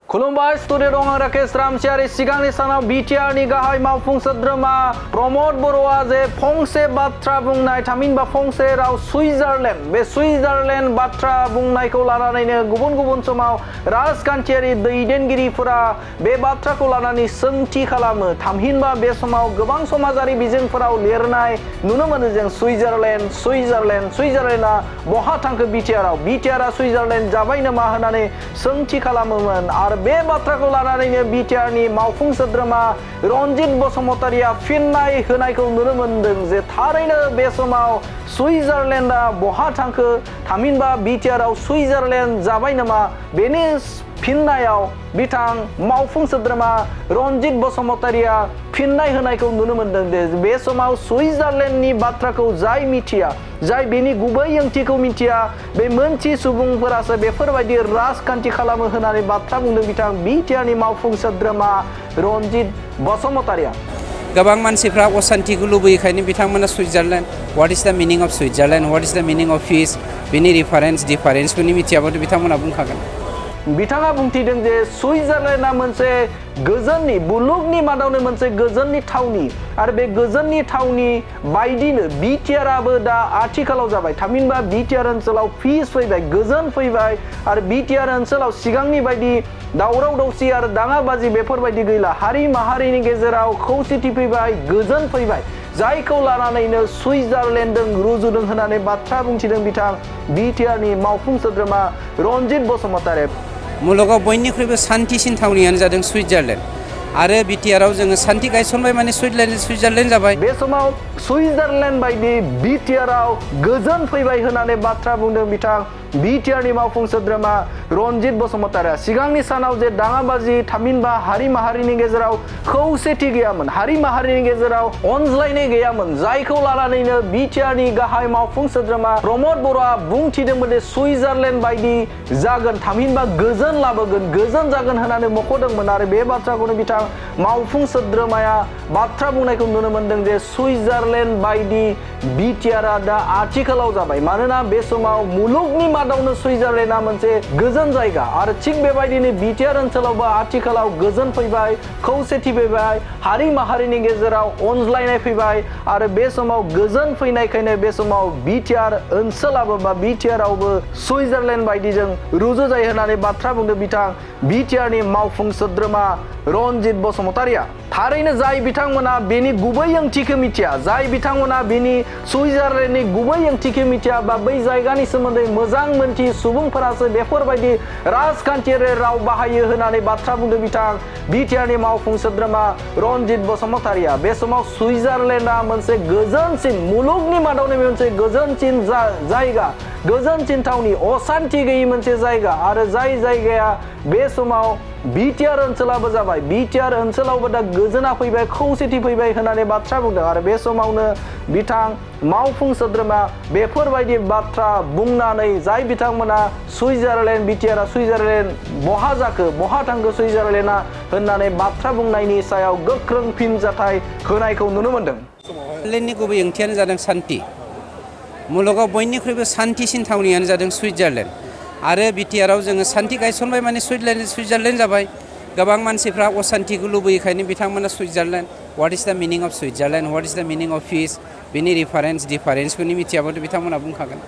खुलुमबाय स्टुडिअ दं आं राकेश रामसियारि सिगांनि सानाव बिटिआरनि गाहाय मावफुं सोद्रोमा प्रमद बर'आ जे फंसे बाथ्रा बुंनाय थामहिनबा फंसे राव सुइजारलेण्ड बे सुइजारलेण्ड बाथ्रा बुंनायखौ लानानैनो गुबुन गुबुन समाव राजखान्थियारि दैदेनगिरिफोरा बे बाथ्राखौ लानानै सोंथि खालामो थामहिनबा बे समाव गोबां समाजारि बिजोंफोराव लिरनाय नुनो मोनो जों सुइजारलेण्डआ बहा थांखो बिटिआरआ सुइजारलेण्ड जाबाय नामा होननानै सोंथि खालामोमोन आरो बे बाथ्राखौ लानानैनो बिटिआरनि मावफुं सोद्रोमा रनजित बसुमतारिया फिननाय होनायखौ नुनो मोनदों जे थारैनो बे समाव सुइजारलेण्डआ बहा थांखो थामहिनबा बिटिआरआव सुइजारलेण्ड जाबाय नामा बेनि फिननायाव बिथां मावफुं सोद्रोमा रनजित बसुमतारिया फिननाय होनायखौ नुनो मोनदों दे बे समाव सुइजारलेण्डनि बाथ्राखौ जाय मिथिया जाय बेनि गुबै ओंथिखौ मिथिया बे मोनथि सुबुंफोरासो बेफोरबायदि राजखान्थि खालामो होननानै बाथ्रा बुंदों बिथां बिटिआरनि मावफुं सोद्रोमा रनजित बसुमतारिया गोबां मानसिफ्रा अशान्तिखौ लुबैखायनो बिथांमोना सुइजारलेण्ड व्हाट इज द मिनिं अफ सुइजारलेण्ड व्हाट इज द मिनिं अफ पीस बेनि डिफारेन्सखौ मिथियाबाथ' बिथांमोना बुंखागोन बिथाङा बुंथिदों जे सुइजारलेण्डआ मोनसे गोजोननि बुलुगनि मादावनो मोनसे गोजोननि थावनि आरो बे गोजोननि थावनि बायदिनो बिटिआरआबो दा आथिखालाव जाबाय थामहिनबा बिटिआर ओनसोलाव पीस फैबाय गोजोन फैबाय आरो बिटिआर ओनसोलाव सिगांनि बायदि दावराव दावसि आरो दाङाबाजि बेफोरबायदि गैला हारि माहारिनि गेजेराव खौसेथि फैबाय गोजोन फैबाय जायखौ लानानैनो सुइजारलेण्डजों रुजुदों होननानै बाथ्रा बुंथिदों बिथां बिटिआरनि मावफुं सोद्रोमा रनजित बसुमतारि मुलुगाव बयनिख्रुइबो सान्थिसिन थावनियानो जादों सुइजारलेण्ड आरो बिटिआरआव जोङो सान्थि गायसनबाय माने सुइजारलेण्ड जाबाय बे समाव सुइजारलेण्ड बायदि बिटिआरआव गोजोन फैबाय होननानै बाथ्रा बुंदों बिथां बिटिआरनि मावफुं सोद्रोमा रनजित बसुमतारिया सिगांनि सानाव जे दाङाबाजि थामहिनबा हारि माहारिनि गेजेराव खौसेथि गैयामोन हारि माहारिनि गेजेराव अनज्लायनाय गैयामोन जायखौ लानानैनो बिटिआरनि गाहाय मावफुं सोद्रोमा प्रमद बर'आ बुंथिदोंमोन जे सुइजारलेण्ड बायदि जागोन थामहिनबा गोजोन लाबोगोन गोजोन जागोन होननानै मख'दोंमोन आरो बे बाथ्राखौनो बिथां मावफुं सोद्रोमाया बाथ्रा बुंनायखौ नुनो मोनदों जे सुइजारलेण्ड बायदि बिटिआरआ दा आथिखालाव जाबाय मानोना बे समाव मुलुगनि मादावनो सुइजारलेण्डआ मोनसे गोजोन जायगा आरो थिग बेबायदिनो बिटिआर ओनसोलावबो आथिखालाव गोजोन फैबाय खौसेथि फैबाय हारि माहारिनि गेजेराव अनज्लायनाय फैबाय आरो बे समाव गोजोन फैनायखायनो बे समाव बिटिआर ओनसोलाबो बा बिटिआरआवबो सुइजारलेण्ड बायदिजों रुजुजायो होननानै बाथ्रा बुंदों बिथां बिटिआरनि मावफुं सोद्रोमा रनजित बसुमतारिया थारैनो जाय बिथांमोना बेनि गुबै ओंथिखौ मिथिया जाय बिथांमोना बेनि सुइजारलेण्डनि गुबै ओंथिखौ मिथिया बा बै जायगानि सोमोन्दै मोजां मोनथि सुबुंफोरासो बेफोरबायदि राजखान्थियारि राव बाहायो होननानै बाथ्रा बुंदों बिथां बिटिआरनि मावफुं सोद्रोमा रनजित बसुमतारिया बे समाव सुइजारलेण्डआ मोनसे गोजोनसिन मुलुगनि मादावनो मोनसे गोजोनसिन जायगा गोजोनसिन थावनि अशान्ति गैयै मोनसे जायगा आरो जाय जायगाया बे समाव बिटिआर ओनसोलाबो जाबाय बिटिआर ओनसोलावबो दा गोजोना फैबाय खौसेथि फैबाय होननानै बाथ्रा बुंदों आरो बे समावनो बिथां मावफुं सोद्रोमा बेफोरबायदि बाथ्रा बुंनानै जाय बिथांमोना सुइजारलेण्ड बिटिआरआ सुइजारलेण्ड बहा जाखो बहा थांखो सुइजारलेण्डआ होननानै बाथ्रा बुंनायनि सायाव गोख्रों फिनजाथाय होनायखौ नुनो मोनदों सुइजारलेण्डनि गुबै ओंथियानो जादों सान्थि मुलुगाव बयनिख्रुइबो सान्थिसिन थावनियानो जादों सुइजारलेण्ड आरो बिटिआरआव जोङो सान्थि गायसनबाय माने सुइजारलेण्ड जाबाय गोबां मानसिफ्रा अशान्तिखौ लुबैखायनो बिथांमोना सुइजारलेण्ड व्हाट इज द मिनिं अफ सुइजारलेण्ड व्हाट इज द मिनिं अफ पीस बेनि डिफारेन्सखौ मिथियाबाथ' बिथांमोना बुंखागोन